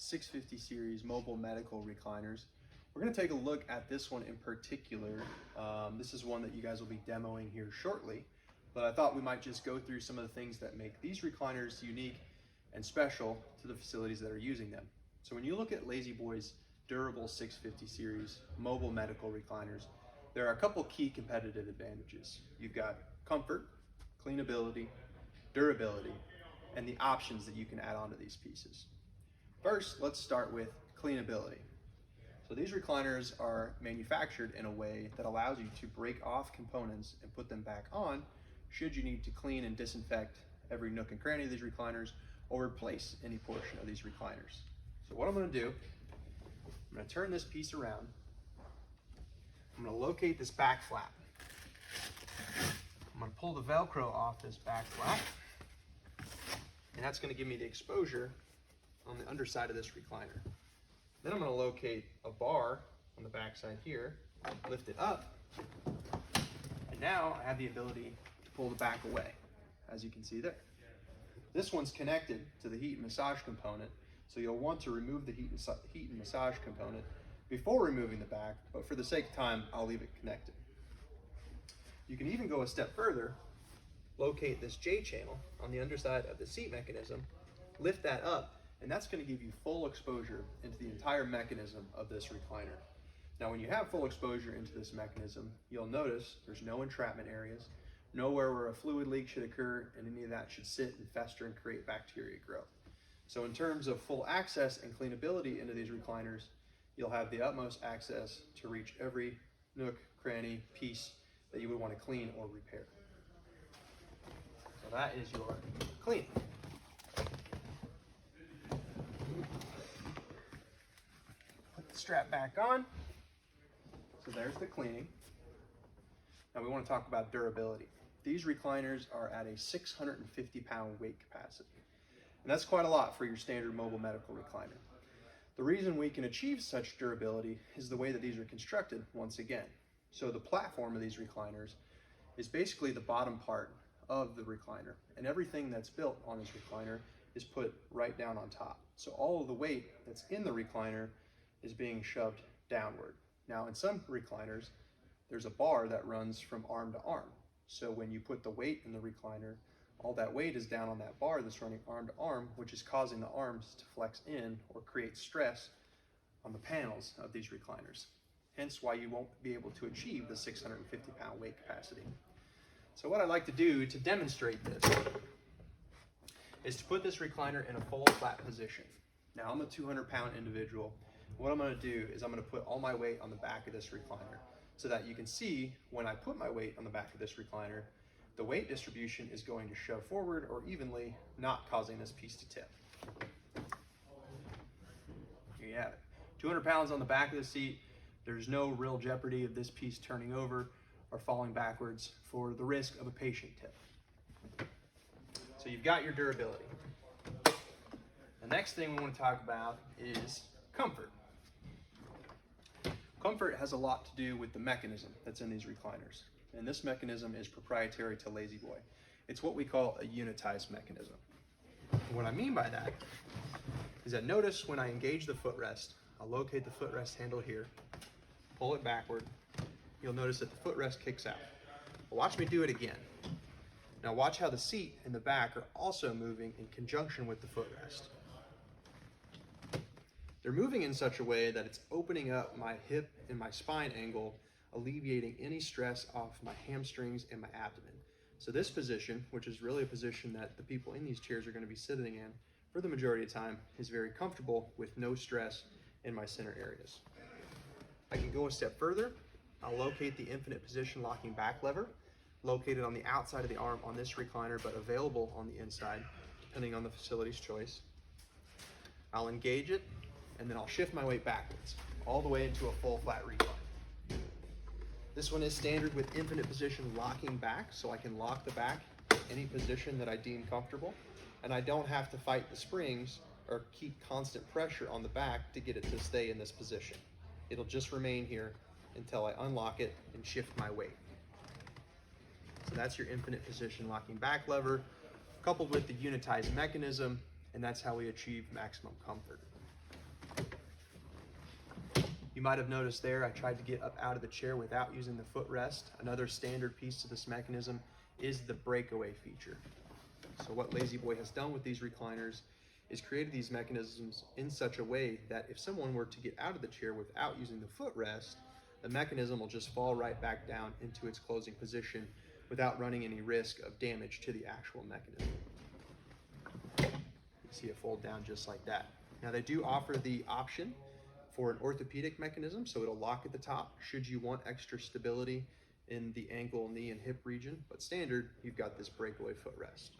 650 series mobile medical recliners. We're going to take a look at this one in particular. This is one that you guys will be demoing here shortly, but I thought we might just go through some of the things that make these recliners unique and special to the facilities that are using them. So when you look at La-Z-Boy's durable 650 series mobile medical recliners, there are a couple key competitive advantages. You've got comfort, cleanability, durability, and the options that you can add on to these pieces. First, let's start with cleanability. So these recliners are manufactured in a way that allows you to break off components and put them back on should you need to clean and disinfect every nook and cranny of these recliners or replace any portion of these recliners. So what I'm going to do, I'm going to turn this piece around. I'm going to locate this back flap. I'm going to pull the Velcro off this back flap, and that's going to give me the exposure on the underside of this recliner. Then I'm going to locate a bar on the back side here, lift it up, and now I have the ability to pull the back away, as you can see there. This one's connected to the heat and massage component, so you'll want to remove the heat and massage component before removing the back, but for the sake of time, I'll leave it connected. You can even go a step further, locate this J channel on the underside of the seat mechanism, lift that up, and that's going to give you full exposure into the entire mechanism of this recliner. Now, when you have full exposure into this mechanism, you'll notice there's no entrapment areas, nowhere where a fluid leak should occur, and any of that should sit and fester and create bacteria growth. So in terms of full access and cleanability into these recliners, you'll have the utmost access to reach every nook, cranny, piece that you would want to clean or repair. So that is your cleaning. Put the strap back on. So there's the cleaning. Now we want to talk about durability. These recliners are at a 650-pound weight capacity. And that's quite a lot for your standard mobile medical recliner. The reason we can achieve such durability is the way that these are constructed once again. So the platform of these recliners is basically the bottom part of the recliner, and everything that's built on this recliner is put right down on top. So all of the weight that's in the recliner is being shoved downward. Now in some recliners, there's a bar that runs from arm to arm. So when you put the weight in the recliner, all that weight is down on that bar that's running arm to arm, which is causing the arms to flex in or create stress on the panels of these recliners. Hence why you won't be able to achieve the 650-pound weight capacity. So what I'd like to do to demonstrate this is to put this recliner in a full flat position. Now I'm a 200-pound individual. What I'm going to do is I'm going to put all my weight on the back of this recliner so that you can see when I put my weight on the back of this recliner, the weight distribution is going to shove forward or evenly, not causing this piece to tip. Here you have it. 200 pounds on the back of the seat. There's no real jeopardy of this piece turning over or falling backwards for the risk of a patient tip. So you've got your durability. The next thing we want to talk about is comfort. Comfort has a lot to do with the mechanism that's in these recliners. And this mechanism is proprietary to La-Z-Boy. It's what we call a unitized mechanism. And what I mean by that is that notice when I engage the footrest, I'll locate the footrest handle here, pull it backward, you'll notice that the footrest kicks out. Well, watch me do it again. Now watch how the seat and the back are also moving in conjunction with the footrest. They're moving in such a way that it's opening up my hip and my spine angle, alleviating any stress off my hamstrings and my abdomen. So this position, which is really a position that the people in these chairs are going to be sitting in for the majority of the time, is very comfortable with no stress in my center areas. I can go a step further. I'll locate the infinite position locking back lever, located on the outside of the arm on this recliner, but available on the inside, depending on the facility's choice. I'll engage it, and then I'll shift my weight backwards, all the way into a full flat recline. This one is standard with infinite position locking back, so I can lock the back in any position that I deem comfortable, and I don't have to fight the springs or keep constant pressure on the back to get it to stay in this position. It'll just remain here until I unlock it and shift my weight. So that's your infinite position locking back lever, coupled with the unitized mechanism, and that's how we achieve maximum comfort. You might have noticed there I tried to get up out of the chair without using the footrest. Another standard piece to this mechanism is the breakaway feature. So what La-Z-Boy has done with these recliners is created these mechanisms in such a way that if someone were to get out of the chair without using the footrest, the mechanism will just fall right back down into its closing position without running any risk of damage to the actual mechanism. You see it fold down just like that. Now they do offer the option for an orthopedic mechanism, so it'll lock at the top should you want extra stability in the ankle, knee, and hip region, but standard, you've got this breakaway footrest.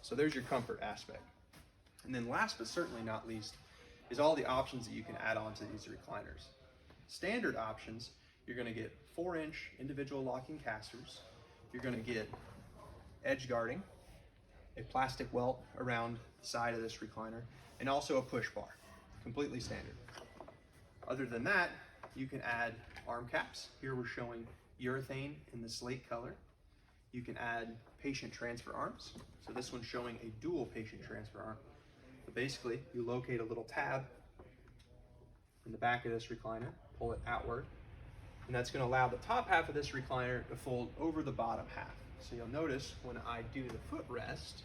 So there's your comfort aspect. And then last but certainly not least is all the options that you can add on to these recliners. Standard options, you're gonna get 4-inch individual locking casters, you're gonna get edge guarding, a plastic welt around the side of this recliner, and also a push bar, completely standard. Other than that, you can add arm caps. Here we're showing urethane in the slate color. You can add patient transfer arms. So this one's showing a dual patient transfer arm. But basically, you locate a little tab in the back of this recliner, pull it outward, and that's gonna allow the top half of this recliner to fold over the bottom half. So you'll notice when I do the footrest,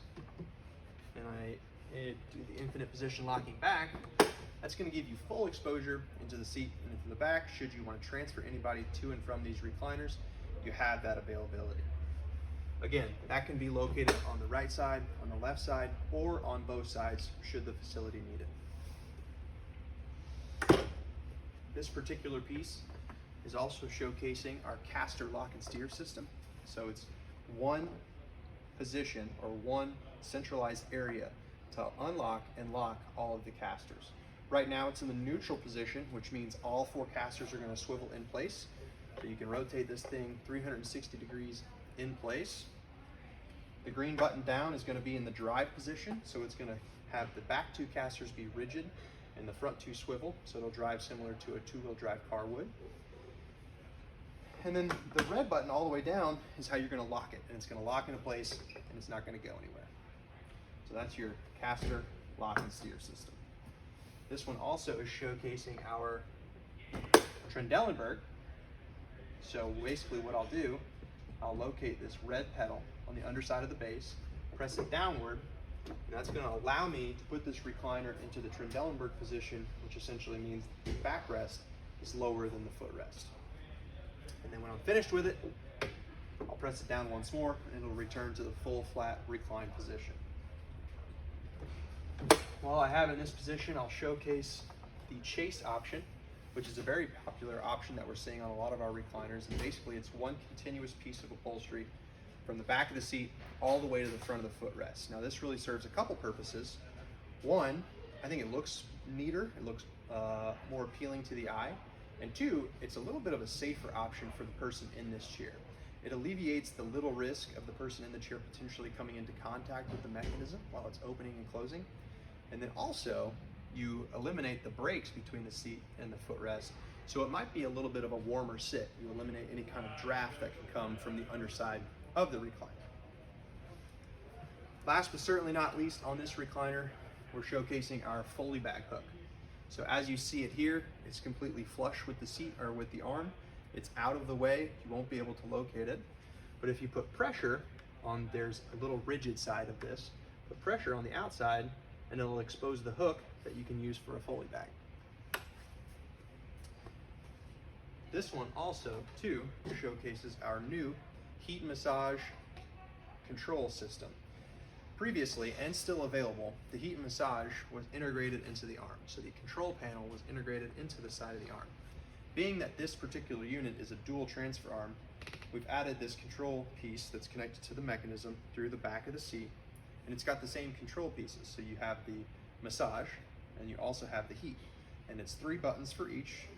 and I do the infinite position locking back, that's going to give you full exposure into the seat and into the back. Should you want to transfer anybody to and from these recliners, you have that availability. Again, that can be located on the right side, on the left side, or on both sides should the facility need it. This particular piece is also showcasing our caster lock and steer system. So it's one position or one centralized area to unlock and lock all of the casters. Right now it's in the neutral position, which means all 4 casters are going to swivel in place. So you can rotate this thing 360 degrees in place. The green button down is going to be in the drive position, so it's going to have the back 2 casters be rigid and the front 2 swivel, so it'll drive similar to a 2-wheel drive car would. And then the red button all the way down is how you're going to lock it, and it's going to lock into place and it's not going to go anywhere. So that's your caster lock and steer system. This one also is showcasing our Trendelenburg. So basically what I'll do, I'll locate this red pedal on the underside of the base, press it downward, and that's going to allow me to put this recliner into the Trendelenburg position, which essentially means the backrest is lower than the footrest. And then when I'm finished with it, I'll press it down once more and it'll return to the full flat recline position. While I have it in this position, I'll showcase the chase option, which is a very popular option that we're seeing on a lot of our recliners. And basically it's one continuous piece of upholstery from the back of the seat all the way to the front of the footrest. Now this really serves a couple purposes. One, I think it looks neater, it looks more appealing to the eye. And 2, it's a little bit of a safer option for the person in this chair. It alleviates the little risk of the person in the chair potentially coming into contact with the mechanism while it's opening and closing. And then also, you eliminate the breaks between the seat and the footrest, so it might be a little bit of a warmer sit. You eliminate any kind of draft that can come from the underside of the recliner. Last but certainly not least, on this recliner, we're showcasing our Foley Bag Hook. So as you see it here, it's completely flush with the seat or with the arm. It's out of the way, you won't be able to locate it. But if you put pressure on, there's a little rigid side of this, put pressure on the outside and it'll expose the hook that you can use for a Foley bag. This one also, too, showcases our new heat massage control system. Previously, and still available, the heat massage was integrated into the arm. So the control panel was integrated into the side of the arm. Being that this particular unit is a dual transfer arm, we've added this control piece that's connected to the mechanism through the back of the seat, and it's got the same control pieces. So you have the massage, and you also have the heat. And it's 3 buttons for each,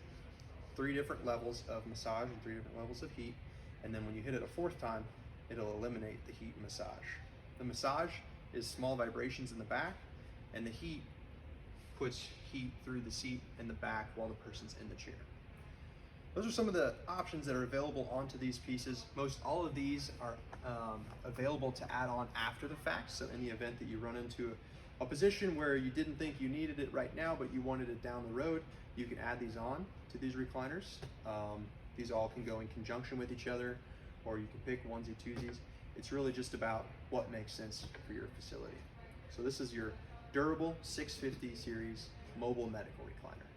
3 different levels of massage and 3 different levels of heat. And then when you hit it a 4th time, it'll eliminate the heat massage. The massage is small vibrations in the back, and the heat puts heat through the seat in the back while the person's in the chair. Those are some of the options that are available onto these pieces. Most all of these are available to add on after the fact. So in the event that you run into a position where you didn't think you needed it right now, but you wanted it down the road, you can add these on to these recliners. These all can go in conjunction with each other, or you can pick onesie twosies. It's really just about what makes sense for your facility. So this is your durable 650 series mobile medical recliner.